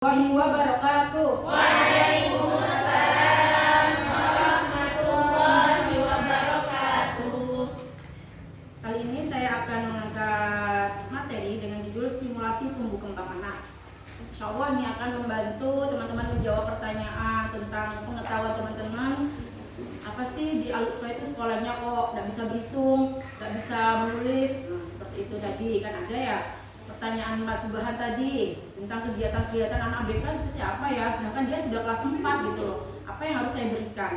Warahmatullahi wabarakatuh. Waalaikumsalam warahmatullahi wabarakatuh. Kali ini saya akan mengangkat materi dengan judul stimulasi tumbuh kembang anak. Insya Allah ini akan membantu teman-teman menjawab pertanyaan tentang pengetahuan teman-teman. Apa sih di Al-Uswa itu sekolahnya kok nggak bisa berhitung, nggak bisa menulis? Nah, seperti itu tadi kan ada ya. Pertanyaan Mas Subhan tadi tentang kegiatan-kegiatan anak ABK seperti apa ya, sedangkan dia sudah kelas 4 gitu loh. Apa yang harus saya berikan?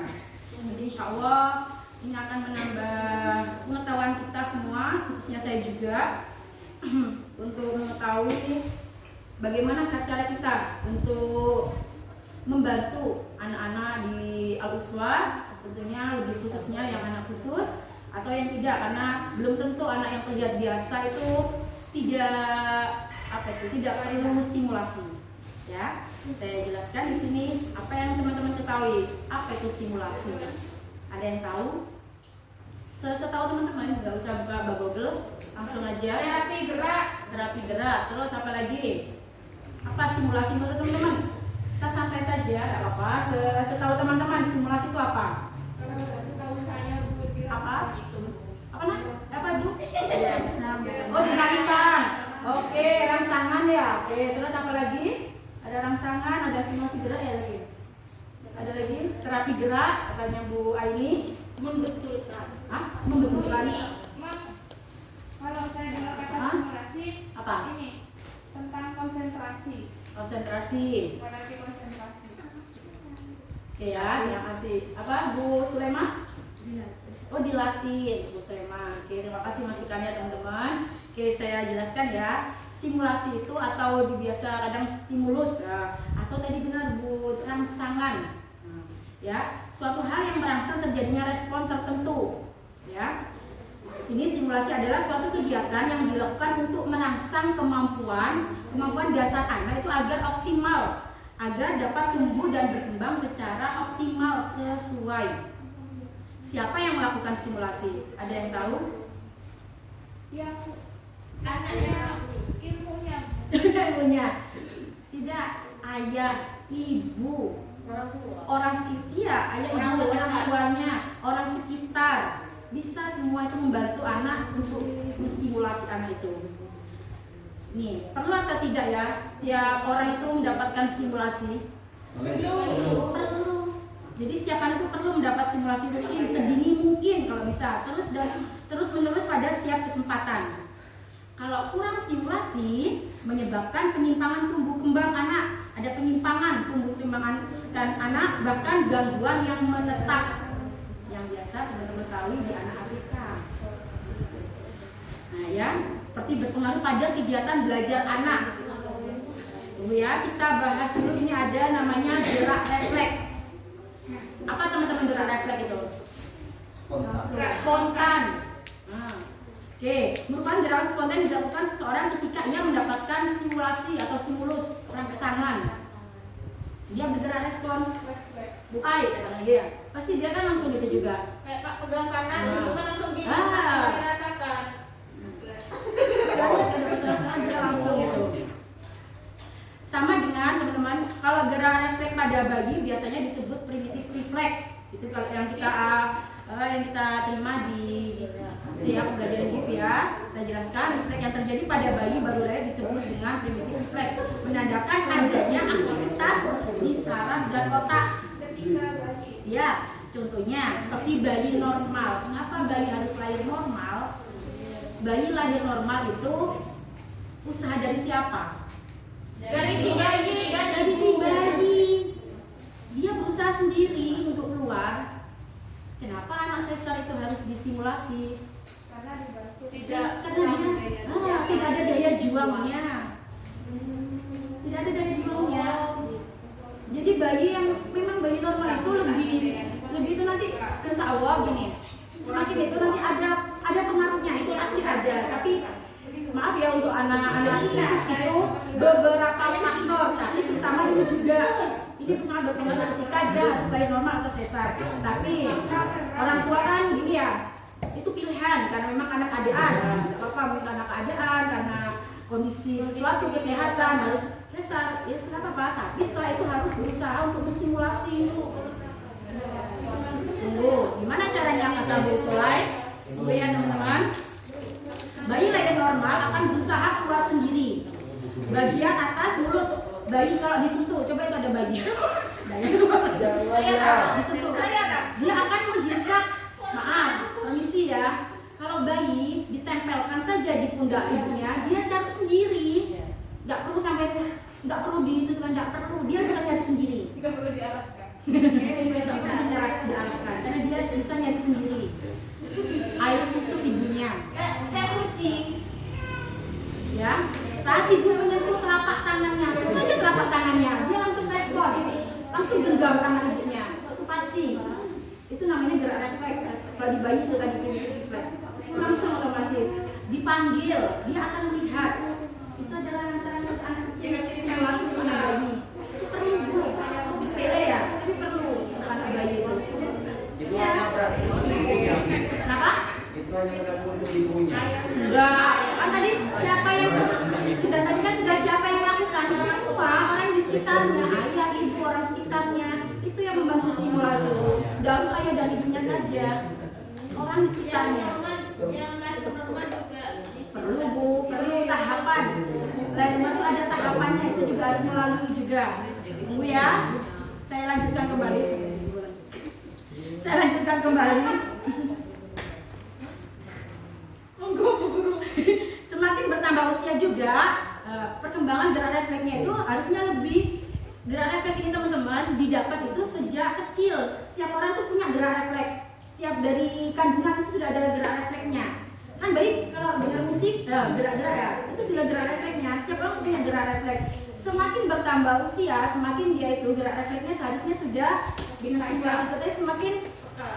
Jadi insya Allah ini akan menambah pengetahuan kita semua, khususnya saya juga untuk mengetahui bagaimana cara kita untuk membantu anak-anak di Al-Uswa, tentunya lebih khususnya yang anak khusus atau yang tidak, karena belum tentu anak yang terlihat biasa itu tidak perlu stimulasi. Ya, saya jelaskan di sini apa yang teman-teman ketahui. Apa itu stimulasi? Ada yang tahu? Setahu teman-teman, nggak usah buka Google, langsung aja. Terapi gerak. Terus apa lagi? Apa stimulasi menurut teman-teman? Kita santai saja, tidak apa-apa. Setahu teman-teman, stimulasi itu apa? Apa Bu? Oh, dirangsang. Oke, rangsangan ya. Oke, terus apa lagi? Ada rangsangan, ada stimulasi gerak ya lagi. Ada lagi terapi gerak, katanya Bu Aini. Membetulkan. Membetulkan. Kalau saya dengar kata stimulasi, Apa? ini tentang konsentrasi. Konsentrasi. Melatih konsentrasi. Oke ya, terima kasih. Apa Bu Sulema? Oh, dilatih Bu Sulema. Oke, terima kasih masukannya teman-teman. Oke, saya jelaskan ya. Stimulasi itu atau biasa kadang stimulus ya, atau tadi benar Bu, rangsangan. Ya, suatu hal yang merangsang terjadinya respon tertentu. Ya. Sini stimulasi adalah suatu kegiatan yang dilakukan untuk merangsang kemampuan dasar anak itu agar optimal, agar dapat tumbuh dan berkembang secara optimal sesuai. Siapa yang melakukan stimulasi? Ada yang tahu? Yang Anaknya ilmunya. Ilmunya. Tidak, ayah, ibu, orang sekitar, ayah, Orang ibu, terdekat. orang tuanya, orang sekitar. Bisa semua itu membantu anak untuk menstimulasi anak itu. Nih, perlu atau tidak ya setiap orang itu mendapatkan stimulasi? Perlu. Jadi setiap anak itu perlu mendapat stimulasi rutin sedini mungkin kalau bisa, terus menerus pada setiap kesempatan. Kalau kurang stimulasi menyebabkan penyimpangan tumbuh kembang anak, ada penyimpangan tumbuh kembang anak, bahkan gangguan yang menetap yang biasa teman-teman tahu di anak ABK. Nah ya, seperti berpengaruh pada kegiatan belajar anak. Tunggu ya, kita bahas dulu, ini ada namanya gerak refleks. Apa teman-teman gerak refleks itu? Spontan. Oke, merupakan gerakan spontan yang dilakukan seseorang ketika ia mendapatkan stimulasi atau stimulus rangsangan. Dia bergerak respon. Bu Ai, katanya dia. Pasti dia kan langsung gitu juga. kayak Pak pegang panas, itu kan langsung gini, dirasakan. Ada perasaan dia langsung gitu. Sama dengan teman-teman, kalau gerak refleks pada bayi biasanya disebut primitif refleks. Itu kalau yang kita terima di pembelajaran GIF ya. Saya jelaskan, refleks yang terjadi pada bayi baru lahir disebut dengan primitif refleks, menandakan adanya aktivitas di saraf dan otak. Ya, contohnya seperti bayi normal. Kenapa bayi harus lahir normal? Bayi lahir normal itu usaha dari siapa? Dari si bayi. Dari si bayi. Dia berusaha sendiri untuk keluar. Kenapa anak sesar itu harus distimulasi? Karena dibantu. Karena dia tidak ada daya juangnya. Tidak ada daya juangnya. Jadi bayi yang memang bayi normal itu lebih itu nanti insya Allah gini. Semakin itu nanti ada pengaruhnya, itu pasti ada. Tapi maaf ya untuk anak-anak khusus itu beberapa faktor, tapi terutama ini juga. Ini sangat berpengaruh ketika dia harus lahir normal atau sesar. Tapi orang tua kan gini ya, itu pilihan karena memang anak keadaan. Tidak apa-apa mungkin anak keadaan karena kondisi sesuatu kesehatan harus sesar, ya setelah apa? Tapi setelah itu harus berusaha untuk menstimulasi. Tunggu, gimana caranya kata Bu Sulai? Tunggu ya teman-teman. Bayi lahir normal akan berusaha keluar sendiri. Bagian atas mulut bayi kalau disentuh, coba itu ada bayi. Disentuh, dia akan menghisap. Maaf, permisi ya. Kalau bayi ditempelkan saja di pundak ibunya, dia cari sendiri. Nggak perlu sampai, nggak perlu diarahkan, nggak perlu, dia bisa nyari sendiri. Tidak perlu diarahkan. Nggak perlu diarahkan, karena dia bisa nyari sendiri. Air susu ibunya, kayak kucing. Ya, saat ibu menyentuh telapak tangannya, sebut aja telapak tangannya, dia langsung respon, langsung genggam tangan ibunya. Itu pasti. Itu namanya gerak refleks. Kalau di bayi itu tadi refleks. Itu langsung otomatis. Dipanggil, dia akan melihat. Itu adalah rasa anak kecil yang masih punya bayi. Itu perlu bu, sepele ya, tapi perlu untuk anak bayi itu. Itu Ya. hanya berarti ibunya. Kenapa? Itu hanya berarti untuk ibunya. Enggak, kan tadi siapa yang dan tadi kan sudah siapa yang melakukan, semua orang di sekitarnya, ayah, ibu, orang sekitarnya itu yang membantu stimulasi. Enggak harus ayah dan ibunya saja, orang di sekitarnya. Yang lahir normal juga Perlu bu, perlu tahapan. Selain itu ada tahapannya, itu juga harus melalui juga. Tunggu ya, saya lanjutkan kembali. Saya lanjutkan kembali. Semakin bertambah usia juga, perkembangan gerak refleksnya itu harusnya lebih. Gerak refleks ini teman-teman didapat itu sejak kecil. Setiap orang tuh punya gerak refleks. Setiap dari kandungan itu sudah ada gerak refleksnya. Kan baik kalau dengar musik, gerak-gerak ya, itu sudah gerak refleksnya. Setiap orang punya gerak refleks. Semakin bertambah usia, semakin dia itu gerak refleksnya seharusnya sudah dimenstimulasi kita semakin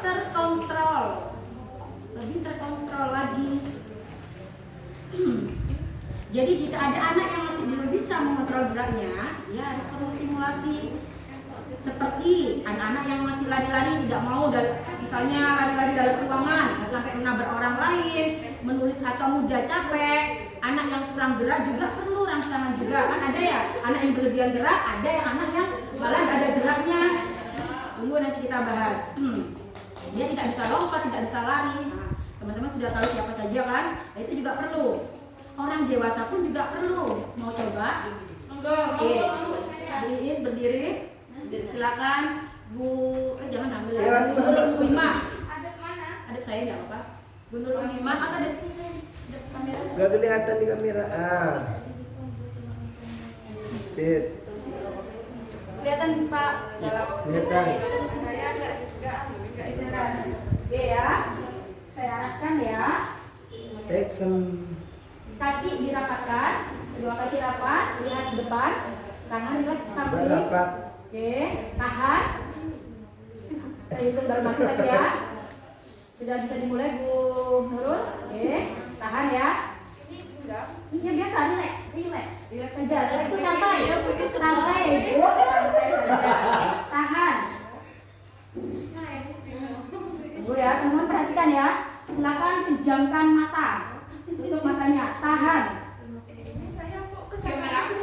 terkontrol, lebih terkontrol lagi. Jadi jika ada anak yang masih belum bisa mengontrol geraknya, dia harus perlu stimulasi. Seperti anak-anak yang masih lari-lari tidak mau, misalnya lari-lari dalam ruangan sampai menabrak orang lain, menulis atau mudah capek. Anak yang kurang gerak juga perlu rangsangan juga. Kan ada ya anak yang berlebihan gerak, ada yang anak yang malah nggak ada geraknya. Tunggu nanti kita bahas. Dia tidak bisa lompat, tidak bisa lari. Nah, teman-teman sudah tahu siapa saja kan? Nah, itu juga perlu. Orang dewasa pun juga perlu. Mau coba? Oke. Iis berdiri. Silakan Bu. Jangan ambil ya. Bu Ima. Ada mana? Adik saya nggak apa-apa. Bu Nurul Ima. Atau dari sini saya. Ada kamera. Gak kelihatan di kamera. Sip. Kelihatan Pak. Kelihatan. Saya agak geseran. Oke ya. Saya arahkan ya. Action. Kaki dirapatkan, kedua kaki rapat, lihat ke depan, tangan rileks Gak samping. rapat. Oke, tahan. Saya hitung dalam hati lagi ya. Sudah bisa dimulai Bu Nurul. Oke, tahan ya. Ini biasa rileks saja. Rileks itu santai, santai Bu. Santai saja. Tahan. Tunggu ya, teman-teman perhatikan ya. Silakan pejamkan mata. Tutup matanya, tahan. Ini saya kok ke Kamera aku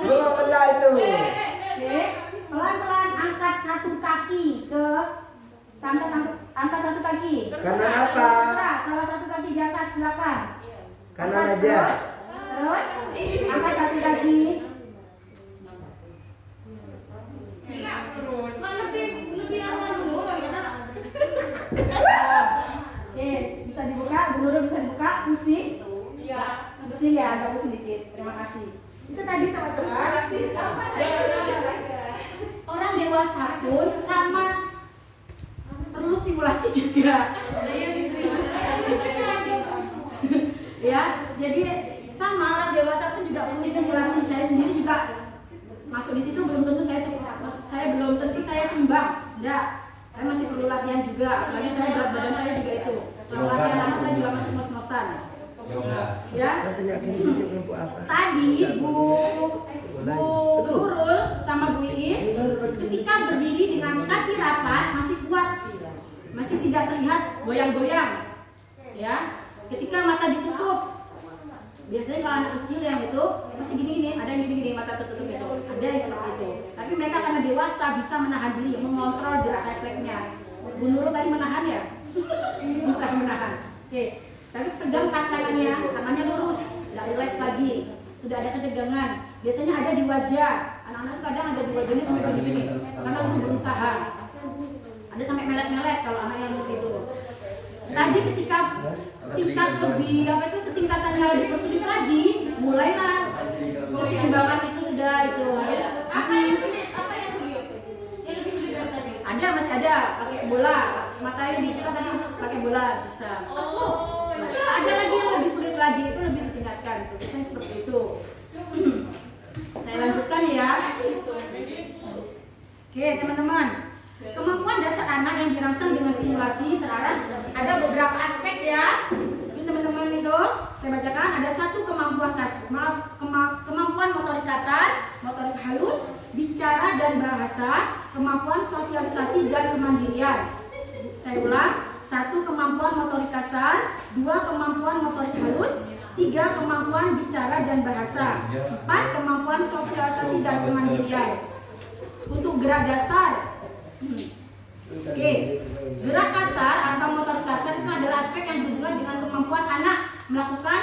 Gue gak pernah itu. Oke, pelan-pelan angkat satu kaki ke sampai angkat satu kaki. Kanan apa? Terserah, salah satu kaki diangkat, silakan. Kanan Angkat aja. Terus, angkat satu kaki. Lebih aman dulu, Oke, bisa dibuka, Bu Nurul bisa dibuka, pusing. Pusing ya, agak pusing dikit. Terima kasih. Itu tadi teman-teman. Orang dewasa pun sama perlu stimulasi juga. Ya, jadi sama orang dewasa pun juga perlu stimulasi. Saya sendiri juga masuk di situ belum tentu saya belum tentu saya seimbang. Enggak. Saya masih perlu latihan juga. Apalagi saya berat badan saya juga itu. Kalau latihan anak saya juga masih ngos-ngosan. Ya. Nanti yakin dicek kelompok apa? Tadi Bu Nurul sama Bu Iis ketika berdiri dengan kaki rapat masih kuat, masih tidak terlihat goyang-goyang, ya. Ketika mata ditutup Biasanya kalau anak kecil yang itu masih gini-gini, ada yang gini-gini mata tertutup itu, ada yang seperti itu. Tapi mereka karena dewasa bisa menahan diri, mengontrol gerak refleksnya. Bu Nurul tadi menahan ya, bisa menahan. Oke, tapi pegang tangannya lurus, nggak relax lagi. Sudah ada ketegangan, biasanya ada di wajah. Anak-anak kadang ada di wajahnya sampai begini, karena untuk berusaha. Ada sampai melet-melet kalau anak yang itu. Tadi ketika tingkat lebih ketingkatannya lebih bersulit lagi, mulailah keseimbangan itu sudah itu. Apa yang sulit? Apa yang sulit? Yang lebih sulit dari tadi? Ada masih ada pakai bola, matanya di kita tadi pakai bola bisa. Ada lagi yang lebih sulit lagi, itu lebih ditingkatkan. Biasanya seperti itu. Saya lanjutkan ya. Oke teman-teman, kemampuan dasar anak yang dirangsang dengan stimulasi terarah ada beberapa aspek ya. Ini teman-teman itu saya bacakan, ada satu kemampuan motorik kasar, motorik halus, bicara dan bahasa, kemampuan sosialisasi dan kemandirian. Saya ulang, 1 kemampuan motorik kasar, 2 kemampuan motorik halus, 3 kemampuan bicara dan bahasa, 4 kemampuan sosialisasi dan kemandirian. Untuk gerak dasar, oke, gerak kasar atau motorik kasar itu adalah aspek yang berhubungan dengan kemampuan anak melakukan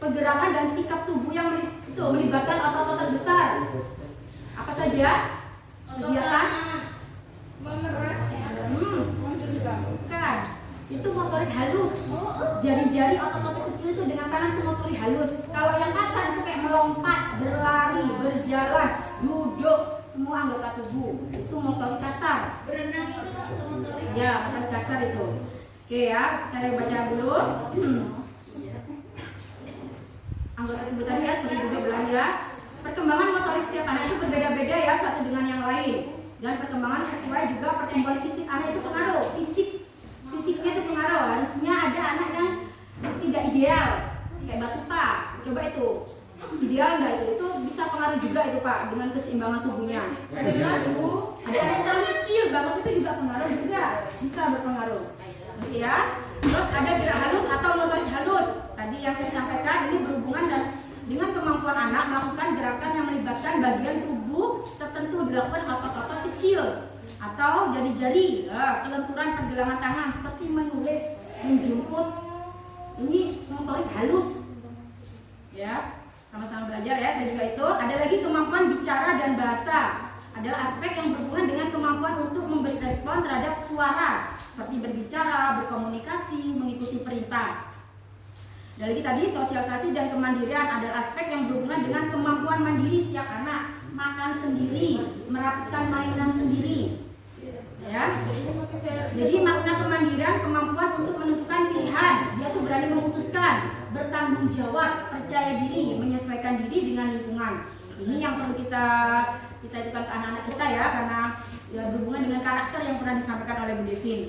pergerakan dan sikap tubuh yang melibatkan otot-otot besar. Apa saja? Sediakan. Bukan. Itu motorik halus. Jari-jari otot-otot kecil itu dengan tangan itu motorik halus. Kalau yang kasar itu kayak melompat, berlari, berjalan, duduk, semua anggota tubuh. Itu motorik kasar. Berenang itu masuk motorik. Ya, motorik kasar itu. Oke ya, saya baca dulu. Anggota tubuh tadi ya, seperti duduk berlari ya. Perkembangan motorik setiap anak itu berbeda-beda ya satu dengan yang lain. Dan perkembangan sesuai juga pertumbuhan fisik anak itu pengaruh. Fisiknya itu pengaruh. Harusnya ada anak yang tidak ideal, kayak Mbak Tuta. Coba itu ideal nggak itu? Itu bisa pengaruh juga itu Pak dengan keseimbangan tubuhnya. Ada yang terlalu kecil banget itu juga pengaruh juga, bisa berpengaruh. Ya. Terus ada gerak halus atau motorik halus. Tadi yang saya sampaikan ini berhubungan dengan kemampuan anak melakukan gerakan yang melibatkan bagian tubuh tertentu dilakukan otot-otot kecil atau jari-jari, kelenturan pergelangan tangan seperti menulis, menjemput. Ini motorik halus. Ya, sama-sama belajar ya. Saya juga itu. Ada lagi kemampuan bicara dan bahasa. Adalah aspek yang berhubungan dengan kemampuan untuk memberi respon terhadap suara, seperti berbicara, berkomunikasi, mengikuti perintah. Dan lagi tadi sosialisasi dan kemandirian adalah aspek yang berhubungan dengan kemampuan mandiri setiap anak, makan sendiri, merapikan mainan sendiri. Ya. Jadi makna kemandirian kemampuan untuk menentukan pilihan, dia tuh berani memutuskan, bertanggung jawab, percaya diri, menyesuaikan diri dengan lingkungan. Ini yang perlu kita itukan ke anak-anak kita ya, karena ya, berhubungan dengan karakter yang pernah disampaikan oleh Bu Devin.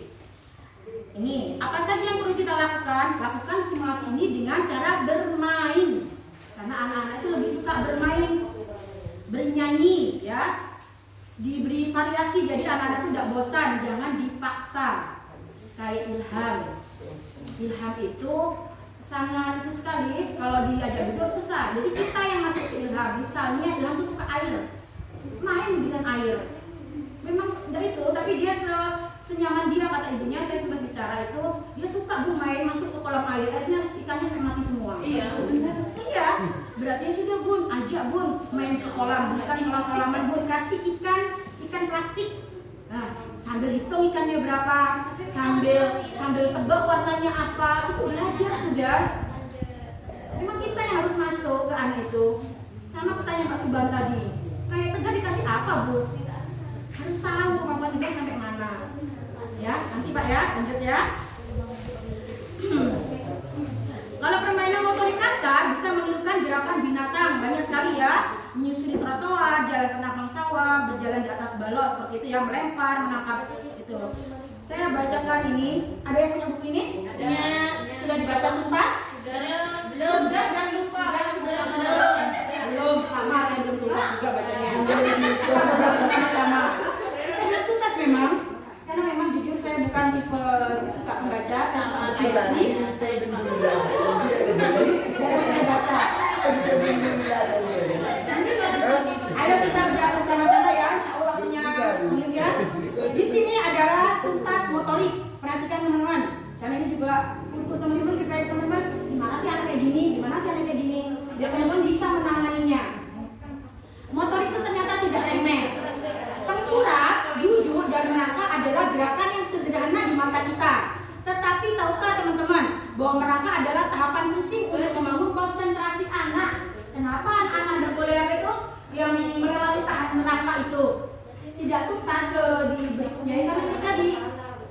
Ini apa saja yang perlu kita lakukan? Lakukan stimulasi ini dengan cara bermain, karena anak-anak itu lebih suka bermain, bernyanyi, ya. Diberi variasi, jadi anak-anak itu tidak bosan, jangan dipaksa. Kayak Ilham. Ilham itu sangat itu sekali, kalau diajak duduk susah. Jadi kita yang masuk ke Ilham. Misalnya Ilham tuh suka air, main dengan air. Memang enggak itu, tapi dia senyaman dia, kata ibunya. Saya sempat bicara itu, dia suka bermain masuk ke kolam air, akhirnya ikannya sampai mati semua. Iya, iya. Berarti juga Bun, ajak Bun main ke kolam, bukan kolam-kolaman Bun, kasih ikan plastik. Nah, sambil hitung ikannya berapa, sambil tebak warnanya apa, itu belajar sudah. Memang kita yang harus masuk ke anak itu. Sama pertanyaan Pak Suban tadi, kayak Tegar dikasih apa Bu? Harus tahu kemampuan Tegar sampai mana. Ya, nanti Pak ya, lanjut ya. Kalau permainan motorik kasar bisa menirukan gerakan binatang banyak sekali ya, menyusuri trotoar, jalan ke napang sawah, berjalan di atas balok seperti itu ya, melempar, menangkap itu. Saya bacakan ini. Ada yang punya buku ini? Ada. Sudah dibaca tuntas? Belum. Dan lupa. Belum, sama saya belum tuntas juga bacanya. Sama-sama. Saya belum tuntas memang. Karena memang jujur saya bukan tipe suka membaca, saya suka diskusi. Saya baca untuk teman-teman supaya teman-teman gimana sih anak kayak gini, gimana sih anak kayak gini, biar teman-teman bisa menanganinya. Motorik itu ternyata tidak remeh. Tengkurap, duduk, dan merangkak adalah gerakan yang sederhana di mata kita. Tetapi tahukah teman-teman bahwa merangkak adalah tahapan penting untuk membangun konsentrasi anak. Kenapa anak-anak tidak boleh apa itu yang melewati tahap merangkak itu tidak tuntas ke di berikutnya? Karena ini tadi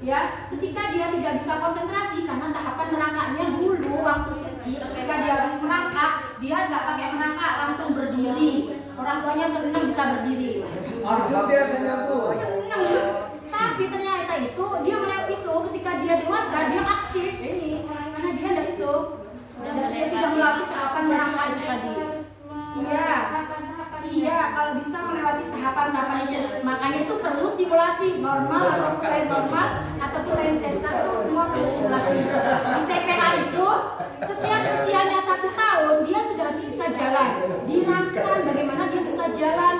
ya, ketika dia tidak bisa konsentrasi karena tahapan merangkaknya dulu waktu kecil, ketika dia harus merangkak, dia nggak pakai merangkak, langsung berdiri. Orang tuanya senang bisa berdiri. Itu biasanya Bu. Senang. Tapi ternyata itu dia melewati itu ketika dia dewasa dia aktif ini karena dia tidak itu. Dia tidak melalui tahapan merangkak itu tadi. Iya, kalau bisa melewati tahapan-tahapan itu, makanya itu perlu stimulasi normal atau lain normal ataupun lain sesar itu semua perlu stimulasi. Di TPA itu setiap usianya 1 tahun dia sudah harus bisa jalan. Dirangsang bagaimana dia bisa jalan.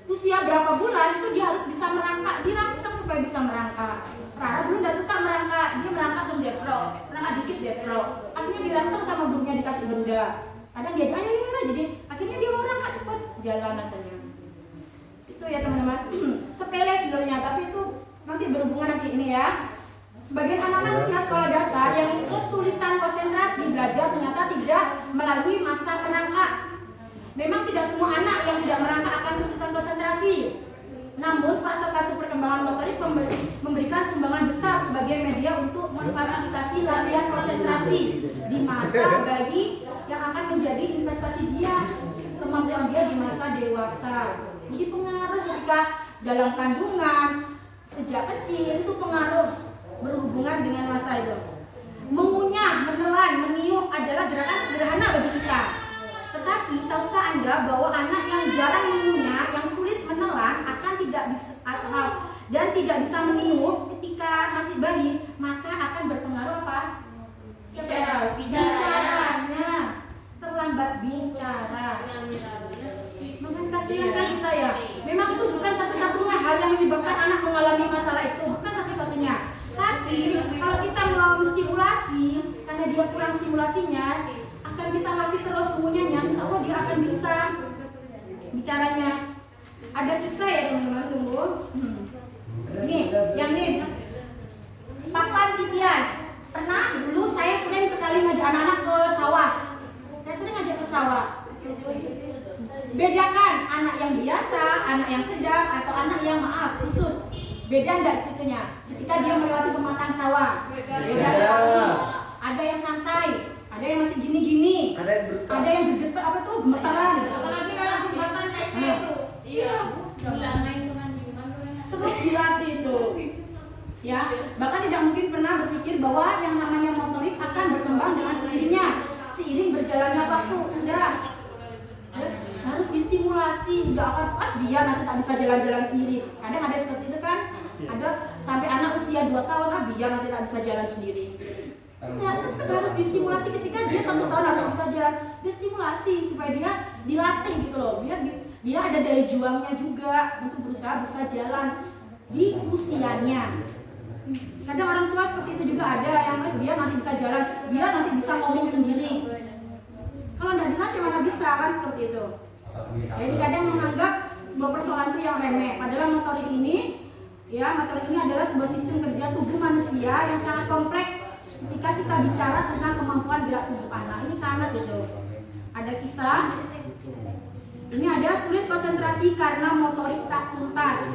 Usia berapa bulan itu dia harus bisa merangkak, dirangsang supaya bisa merangkak. Rara dulu nggak suka merangkak, dia merangkak terus dia pro, merangkak dikit dia pro. Akhirnya dirangsang sama gurunya dikasih benda. Kadang dia ayo jadi akhirnya dia mau merangkak cepet jalan akhirnya. Itu ya teman-teman, sepele sebenarnya tapi itu nanti berhubungan nanti ini ya. Sebagian anak-anak usia sekolah dasar yang kesulitan konsentrasi belajar ternyata tidak melalui masa merangkak. Memang tidak semua anak yang tidak merangkak akan kesulitan konsentrasi. Namun fase-fase perkembangan motorik memberikan sumbangan besar sebagai media untuk memfasilitasi latihan konsentrasi di masa bayi yang akan menjadi investasi dia, kemampuan dia di masa dewasa. Jadi pengaruh ketika dalam kandungan sejak kecil itu pengaruh berhubungan dengan masa itu. Mengunyah, menelan, meniup adalah gerakan sederhana bagi kita. Tetapi tahukah Anda bahwa anak yang jarang mengunyah, yang sulit menelan akan tidak bisa dan tidak bisa meniup ketika masih bayi, maka akan berpengaruh apa? Bicaranya terlambat bicara. Makanya kasihan kan kita ya. Memang itu bukan satu-satunya hal yang menyebabkan anak mengalami masalah itu, bukan satu-satunya. Tapi kalau kita mau stimulasi, karena dia kurang stimulasinya, akan kita latih terus mengunyahnya, insya Allah dia akan bisa bicaranya. Ada kisah ya teman-teman, tunggu. Nih, yang ini papan titian. Pernah dulu saya sering sekali ngajak anak-anak ke sawah. Saya sering ngajak ke sawah. Bedakan anak yang biasa, anak yang sedang, atau anak yang maaf khusus. Beda enggak itunya? Ketika dia melewati pematang sawah, beda sekali. Ada yang santai, ada yang masih gini-gini, ada yang geget apa tuh gemetaran. Apalagi kalau jembatan kayak gitu. Iya. Dilangain tuh kan Terus dilatih itu. Ya, bahkan tidak mungkin pernah berpikir bahwa yang namanya motorik akan berkembang dengan sendirinya seiring berjalannya waktu. Enggak. Harus distimulasi, enggak akan pas dia nanti tak bisa jalan-jalan sendiri. Kadang ada seperti itu kan? Ada sampai anak usia 2 tahun dia nanti tak bisa jalan sendiri. Ya, tetap harus distimulasi ketika dia 1 tahun harus bisa jalan. Distimulasi supaya dia dilatih gitu loh. Dia ada daya juangnya juga untuk berusaha bisa jalan di usianya. Kadang orang tua seperti itu juga ada yang dia nanti bisa jalan, dia nanti bisa ngomong sendiri. Kalau nggak dilatih mana bisa kan seperti itu. Jadi kadang menganggap sebuah persoalan itu yang remeh. Padahal motorik ini adalah sebuah sistem kerja tubuh manusia yang sangat kompleks. Ketika kita bicara tentang kemampuan gerak tubuh anak, ini sangat itu. Ada kisah. Ini ada sulit konsentrasi karena motorik tak tuntas.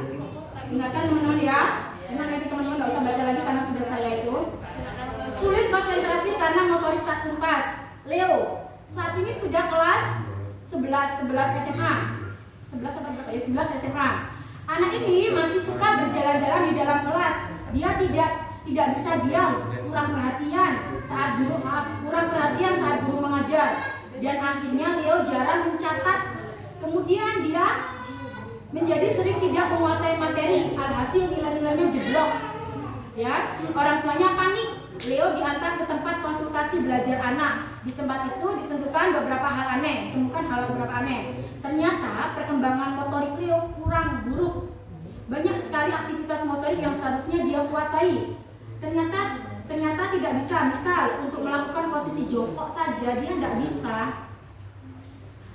Ingatkan teman-teman ya. Ingat nanti teman-teman nggak usah baca lagi karena sudah saya itu. Sulit konsentrasi karena motorik tak tuntas. Leo saat ini sudah kelas 11 SMA. 11 apa berapa ya? 11 SMA. Anak ini masih suka berjalan-jalan di dalam kelas. Dia tidak bisa diam, kurang perhatian saat guru mengajar. Dan akhirnya Leo jarang mencatat. Kemudian dia menjadi sering tidak menguasai materi, alhasil nilai-nilainya jeblok. Ya, orang tuanya panik. Leo diantar ke tempat konsultasi belajar anak. Di tempat itu ditemukan beberapa hal aneh. Ternyata perkembangan motorik Leo kurang buruk. Banyak sekali aktivitas motorik yang seharusnya dia kuasai. Ternyata ternyata tidak bisa. Misal untuk melakukan posisi jongkok saja dia tidak bisa.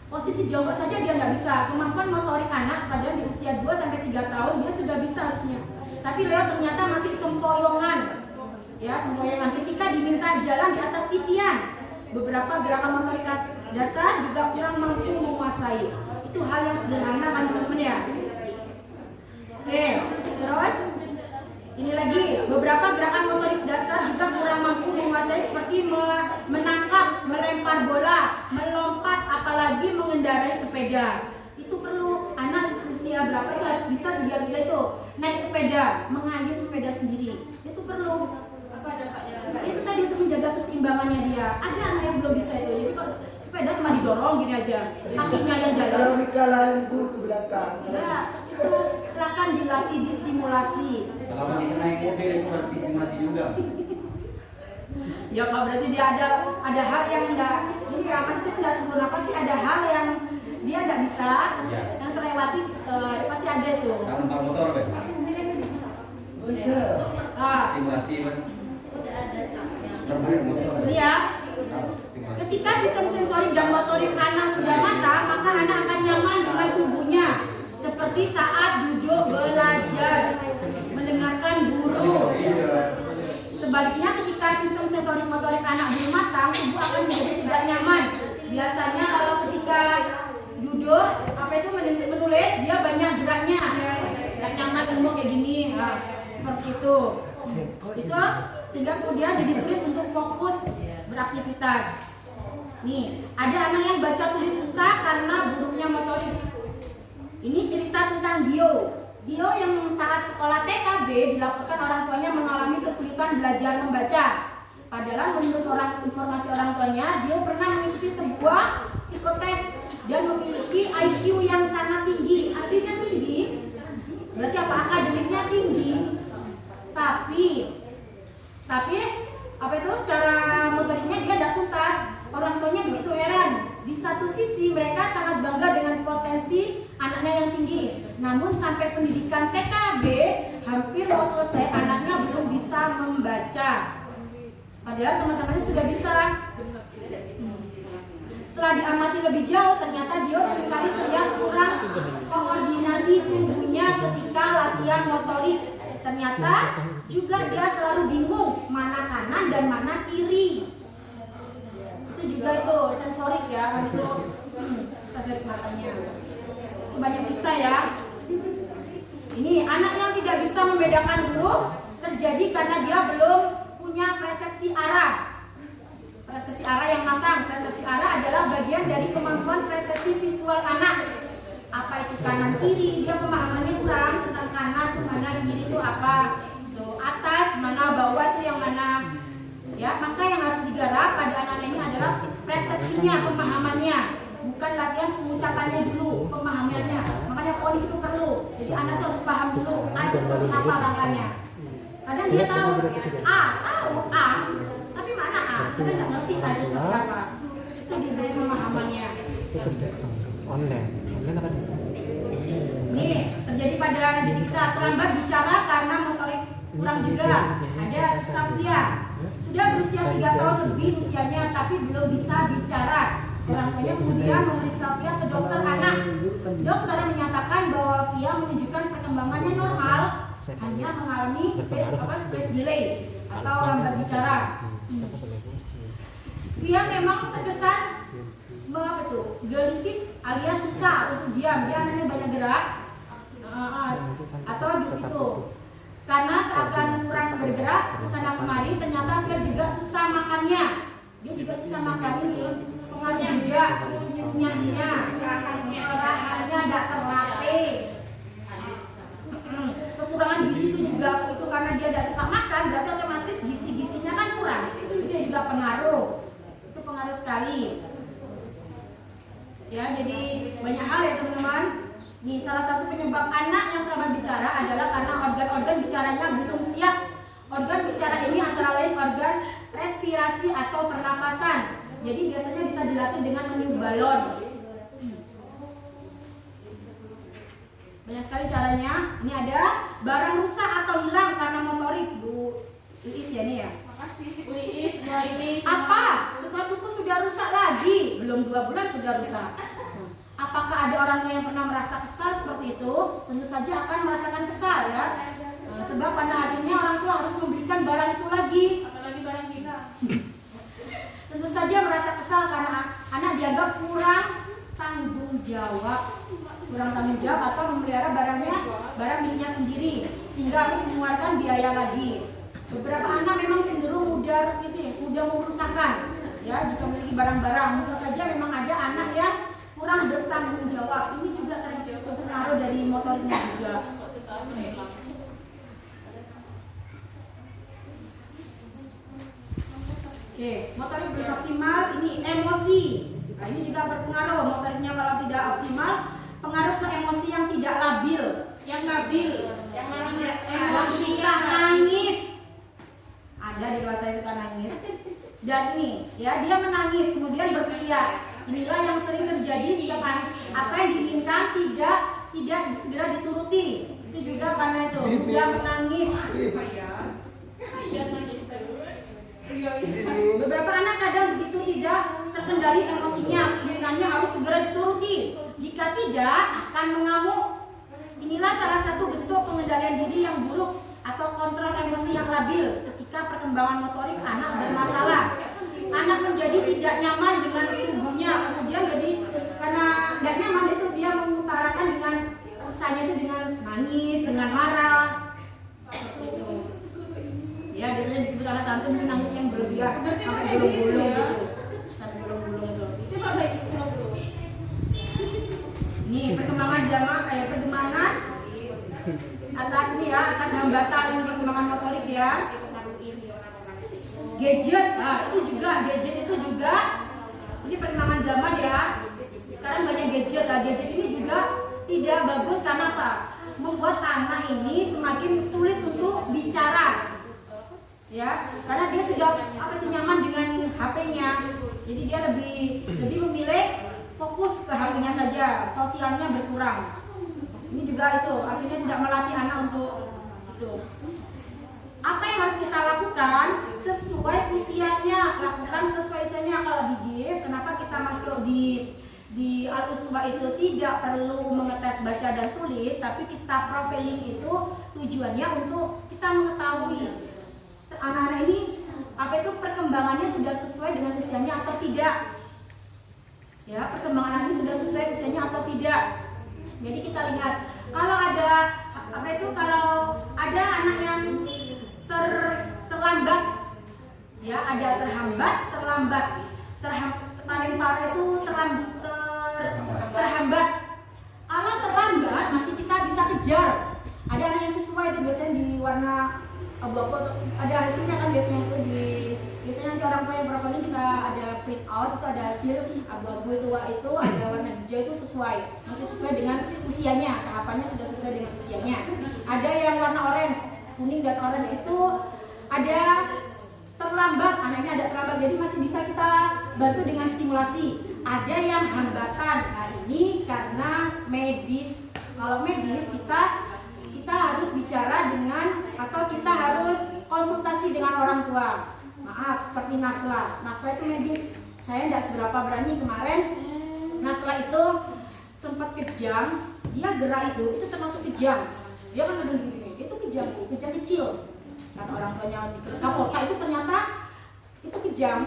Posisi jongkok saja dia tidak bisa. Kemampuan motorik anak padahal di usia 2-3 tahun dia sudah bisa harusnya. Tapi Leo ternyata masih sempoyongan. Ya, sempoyongan ketika diminta jalan di atas titian. Beberapa gerakan motorik dasar juga kurang mampu menguasai. Itu hal yang sederhana kan teman-teman ya. Oke, terus ini lagi beberapa gerakan motorik dasar juga kurang mampu menguasai seperti menangkap, melempar bola, melompat, apalagi mengendarai sepeda. Itu perlu anak usia berapa itu harus bisa segala itu naik sepeda, mengayuh sepeda sendiri. Itu perlu. Apa dampaknya? Itu tadi untuk menjaga keseimbangannya dia. Ada anak yang belum bisa itu. Jadi kalau sepeda cuma didorong gini aja, kakinya yang jalan. Kalau Rika lain bu ke belakang. Nah, itu silakan dilatih, distimulasi. Kalau bisa naik mobil itu harus distimulasi juga. Ya Pak, berarti dia ada hal yang enggak, ini apa sih enggak sempurna, pasti ada hal yang dia enggak bisa, Ya. yang terlewati pasti ada itu. Kalau numpak motor kan? Bisa. Ah, Stimulasi kan? Udah ada staffnya. Numpak motor. ini ya. Stimulasi. Ketika sistem sensorik dan motorik anak sudah matang, maka anak akan nyaman dengan tubuhnya. Seperti saat duduk belajar, mendengarkan guru. Sebaliknya ketika sistem sensorik motorik anak belum matang, tubuh akan menjadi tidak nyaman. Biasanya kalau ketika duduk, apa itu menulis, dia banyak geraknya. Tidak nyaman ngomong kayak gini, nah, seperti itu. Itu sehingga kemudian jadi sulit untuk fokus beraktivitas. Nih, ada anak yang baca tulis susah karena buruknya motorik. Ini cerita tentang Dio. Dio yang saat sekolah TKB dilakukan orang tuanya mengalami kesulitan belajar membaca. Padahal menurut informasi orang tuanya, Dio pernah mengikuti sebuah psikotes dan memiliki IQ yang sangat tinggi. Artinya tinggi, berarti apa? Akademiknya tinggi. Tapi apa itu? Secara motoriknya dia tidak tuntas. Orang tuanya begitu heran. Di satu sisi mereka sangat bangga dengan potensi anaknya yang tinggi. Namun sampai pendidikan TKB hampir mau selesai anaknya belum bisa membaca. Padahal teman-temannya sudah bisa. Setelah diamati lebih jauh, ternyata Dio seringkali terlihat kurang koordinasi tubuhnya ketika latihan motorik. Ternyata juga dia selalu bingung mana kanan dan mana kiri. Itu juga itu sensorik ya, kan itu sensorik matanya. Itu banyak kisah ya. Ini anak yang tidak bisa membedakan huruf terjadi karena dia belum punya persepsi arah. Persepsi arah yang matang. Persepsi arah adalah bagian dari kemampuan persepsi visual anak. Apa itu kanan kiri, dia pemahamannya kurang tentang kanan itu mana, kiri itu apa, tuh, atas mana, bawah itu yang mana. Ya, maka yang harus digarap pada anak ini adalah persepsinya, pemahamannya, bukan latihan pengucapannya dulu, pemahamannya. Makanya fonik itu perlu. Jadi anak itu harus paham dulu itu seperti apa langkahnya. Kadang dia tahu A, tapi mana A? Kita nggak ngerti itu seperti apa. Itu diberi pemahamannya. Online apa nih? Ini terjadi pada didik kita terlambat bicara karena motorik kurang juga. Ada Sapia sudah berusia 3 tahun lebih usianya tapi belum bisa bicara. Orang tuanya kemudian memeriksa Sapia ke dokter anak. Dokter menyatakan bahwa Via menunjukkan perkembangannya normal, hanya mengalami space delay atau lambat bicara. Via memang terkesan gelitis alias susah untuk diam, dia anaknya banyak gerak atau itu karena seakan kurang bergerak kesana kemari. Ternyata dia juga susah makannya, dia juga susah makan. Ini pengaruh juga kunyahnya, perahannya tidak terlatih. Kekurangan gizi itu juga itu karena dia tidak suka makan, berarti otomatis gizi-gizinya kan kurang. Itu juga pengaruh, itu pengaruh sekali. Ya, jadi banyak hal ya teman-teman. Nih, salah satu penyebab anak yang terlambat bicara adalah karena organ-organ bicaranya belum siap. Organ bicara ini antara lain organ respirasi atau pernafasan. Jadi biasanya bisa dilatih dengan meniup balon. Banyak sekali caranya. Ini ada barang rusak atau hilang karena motorik, Bu Iis ya nih ya. Apa? Sepatuku sudah rusak lagi. Belum 2 bulan sudah rusak. Apakah ada orang tua yang pernah merasa kesal seperti itu? Tentu saja akan merasakan kesal ya. Sebab pada akhirnya orang tua harus membelikan barang itu lagi. Apalagi barang kita. Tentu saja merasa kesal karena anak dianggap kurang tanggung jawab. Kurang tanggung jawab atau memelihara barang miliknya sendiri sehingga harus mengeluarkan biaya lagi. Beberapa anak memang cenderung mudah merusakkan ya jika memiliki barang-barang. Mungkin saja memang ada anak yang kurang bertanggung jawab. Ini juga terpengaruh dari motornya juga. Oke, motorik belum optimal, ini emosi. Nah, ini juga berpengaruh. Motoriknya kalau tidak optimal, pengaruh ke emosi yang tidak labil, yang labil, Yang orang biasa. yang suka nangis. Ada di kelas saya suka nangis. Dan ini, ya dia menangis kemudian berteriak. Inilah yang sering terjadi setiap apa yang diinginkan tidak segera dituruti. Itu juga karena itu dia menangis. Beberapa anak kadang begitu tidak terkendali emosinya, keinginannya harus segera dituruti. Jika tidak, akan mengamuk. Inilah salah satu bentuk pengendalian diri yang buruk atau kontrol emosi yang labil ketika perkembangan motorik anak bermasalah. Anak menjadi tidak nyaman dengan tubuhnya, kemudian jadi karena tidak nyaman itu dia mengutarakan dengan usahanya itu dengan nangis, dengan marah. Ya, biasanya disebut anak tante mungkin nangis yang berlebihan sampai gulung-gulung gitu. Sampai gulung-gulung itu. Coba baik istilah dulu. Ini perkembangan perkembangan atas ini ya, atas hambatan perkembangan motorik ya. Gadget, nah itu juga gadget itu juga ini perkembangan zaman ya. Sekarang banyak gadget, nah gadget ini juga tidak bagus karena apa? Membuat anak ini semakin sulit untuk bicara. Ya, karena dia sudah nyaman dengan HP-nya. Jadi dia lebih memilih fokus ke HP-nya saja, sosialnya berkurang. Ini juga itu, akhirnya tidak melatih anak untuk itu. Apa yang harus kita lakukan sesuai usianya, lakukan sesuai usianya. Kalau di GIF, kenapa kita masuk di Al-Uswa itu tidak perlu mengetes baca dan tulis, tapi kita profiling itu tujuannya untuk kita mengetahui anak-anak ini perkembangannya sudah sesuai dengan usianya atau tidak. Ya, perkembangan ini sudah sesuai usianya atau tidak. Jadi kita lihat kalau ada kalau ada anak yang terlambat, ya ada terlambat, paling parah itu terhambat. Kalau terlambat masih kita bisa kejar. Ada anak yang sesuai itu biasanya di warna abu-abu, ada hasilnya kan biasanya itu biasanya nanti orang tua yang berapa ini kita ada print out itu ada hasil abu-abu tua itu ada warna hijau itu masih sesuai dengan usianya, tahapannya sudah sesuai dengan usianya. Ada yang warna orange, kuning dan orange itu ada terlambat, anaknya ada terlambat, jadi masih bisa kita bantu dengan stimulasi. Ada yang hambatan, nah ini karena medis. Kalau medis kita harus bicara dengan atau kita harus konsultasi dengan orang tua. Maaf, seperti Nasla itu medis. Saya tidak seberapa berani kemarin. Nasla itu sempat kejang, dia gerak itu termasuk kejang. Dia kan ada gini, itu kejang kecil. Karena orang tuanya mikir, itu ternyata itu kejang,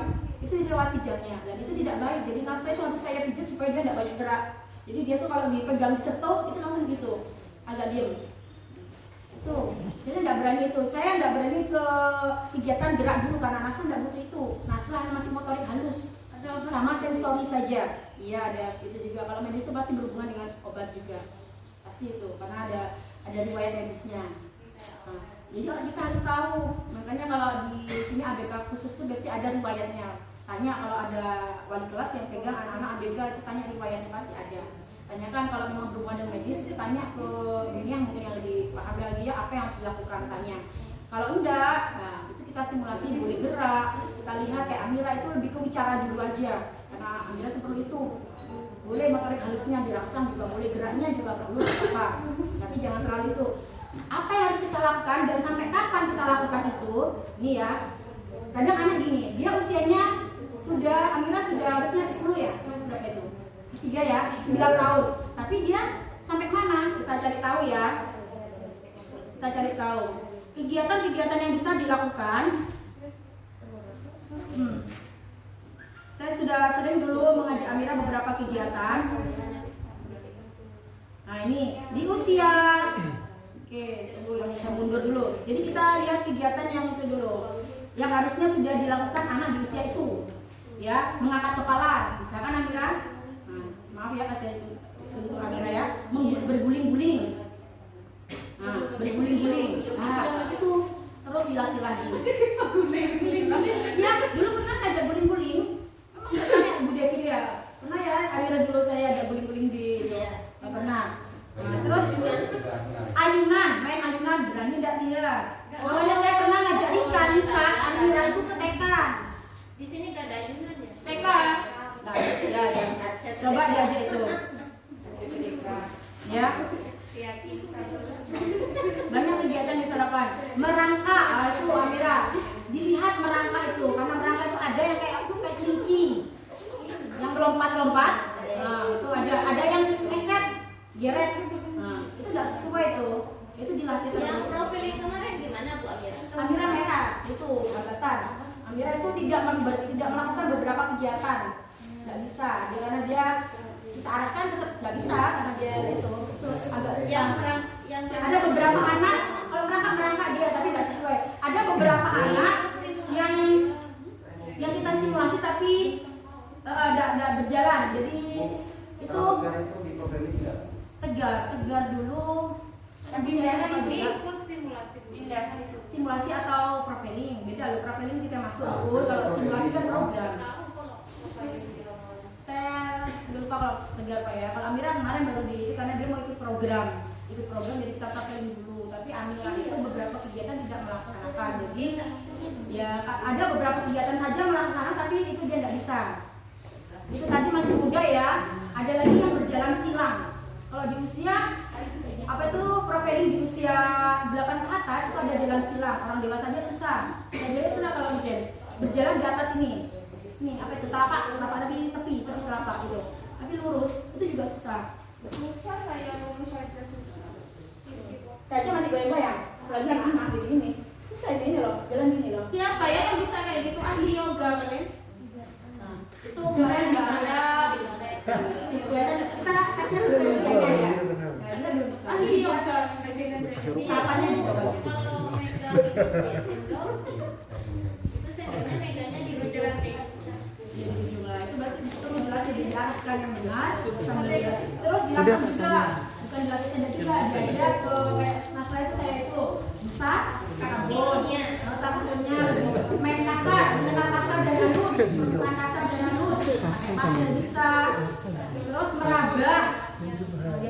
itu lewat kejangnya dan itu tidak baik. Jadi Nasla itu harus saya pijat supaya dia tidak banyak gerak. Jadi dia tuh kalau dipegang disentuh itu langsung gitu, agak diam. Tuh, saya tidak berani itu. Saya tidak berani ke kegiatan gerak dulu karena Nasla tidak butuh itu. Nasla masih motorik halus, sama sensori saja. Iya, ada itu juga. Kalau medis itu pasti berhubungan dengan obat juga, pasti itu karena ada riwayat medisnya. Nah, jadi kita harus tahu. Makanya kalau di sini ABK khusus itu pasti ada riwayatnya. Tanya kalau ada wali kelas yang pegang anak-anak ABK itu tanya riwayatnya pasti ada. Tanyakan kalau memang berhubungan dengan medis, tanya ke ini yang mungkin yang lebih paham lagi ya apa yang harus dilakukan, tanya. Kalau enggak, nah itu kita stimulasi boleh gerak. Kita lihat kayak Amira itu lebih ke bicara dulu aja, karena Amira itu perlu itu. Boleh motorik halusnya dirangsang juga boleh, geraknya juga perlu apa. Tapi jangan terlalu itu. Apa yang harus kita lakukan dan sampai kapan kita lakukan itu? Ini ya. Kadang anak gini, dia usianya sudah, Amira sudah harusnya 10 ya, kelas berapa itu? Kelas 3 ya, 9 tahun. Tapi dia sampai mana? Kita cari tahu ya. Kita cari tahu. Kegiatan-kegiatan yang bisa dilakukan. Saya sudah sering dulu mengajak Amira beberapa kegiatan. Nah ini di usia, oke, tunggu saya mundur dulu. Jadi kita lihat kegiatan yang itu dulu, yang harusnya sudah dilakukan anak di usia itu, ya, mengangkat kepala, bisa kan Amira? Nah, maaf ya saya untuk Amira ya, berguling-guling. Nah, berguling-guling. Nah itu terus dilatih lagi. Ya dulu pernah saya ajak guling-guling. Emang tanya Bu Devi dia, pernah ya Amira dulu saya ajak guling-guling di. Nggak pernah. Nah, terus ayunan, main ayunan, berani enggak dia? Pokoknya saya pernah ngajak Rika, Lisa, Amira itu ke TK. Di sini gak ada ayunan ya? TK. Nah, ya. Coba diajak itu. Ya. Banyak kegiatan bisa lakukan. Merangkak, itu Amira. Dilihat merangkak itu, karena merangkak itu ada yang kayak kelinci, yang melompat-lompat. Nah, itu ada yang eset, geret. Nah, itu tidak sesuai itu. Itu dilatih terus. Yang profiling kemarin gimana Bu Amira? Amira merah, itu catatan. Amira itu tidak melakukan beberapa kegiatan. Tidak bisa, karena dia kita arahkan tetap nggak bisa karena dia itu agak susah. Ada beberapa anak kalau merangkak dia tapi nggak sesuai. Ada beberapa anak yang kita simulasi tapi tidak berjalan. Jadi itu tegar dulu. Ikut stimulasi. Stimulasi atau profiling beda loh. Profiling kita masuk kalau stimulasi kan program. Saya lupa kalau tegar Pak ya. Kalau Amira kemarin baru itu karena dia mau ikut program jadi kita profiling dulu. Tapi Amira itu beberapa kegiatan tidak melaksanakan. Jadi ya ada beberapa kegiatan saja melaksanakan tapi itu dia tidak bisa. Itu tadi masih muda ya. Ada lagi yang berjalan silang. Kalau di usia profiling di usia 8 ke atas itu ada jalan silang. Orang dewasa dia susah. Nah, jadi susah kalau berjalan di atas ini. Nih, telapak tapi tepi telapak gitu. Tapi lurus itu juga susah. Susah saya lurus aja susah. Saya aja masih goyang-goyang. Apalagi anak gini. Susah ini loh, jalan gini loh. Siapa ya yang bisa kayak gitu? Ahli yoga kalian? Nah, itu kemarin nggak ada sesuai kita kasih sesuai usianya ya. Nah, dia belum bisa. Ahli yoga kajian Tahapannya di bawah. Kalau megang itu sebenarnya meganya di ujung. Itu berarti terus dilatih diarahkan yang benar sambil dilatih. Terus dilatih juga, bukan dilatih saja juga diajak ke kayak masalah itu saya itu bisa sabun, tampilnya main kasar, mengenal kasar dan halus, mengenal kasar dan halus, pasir bisa, terus meraba.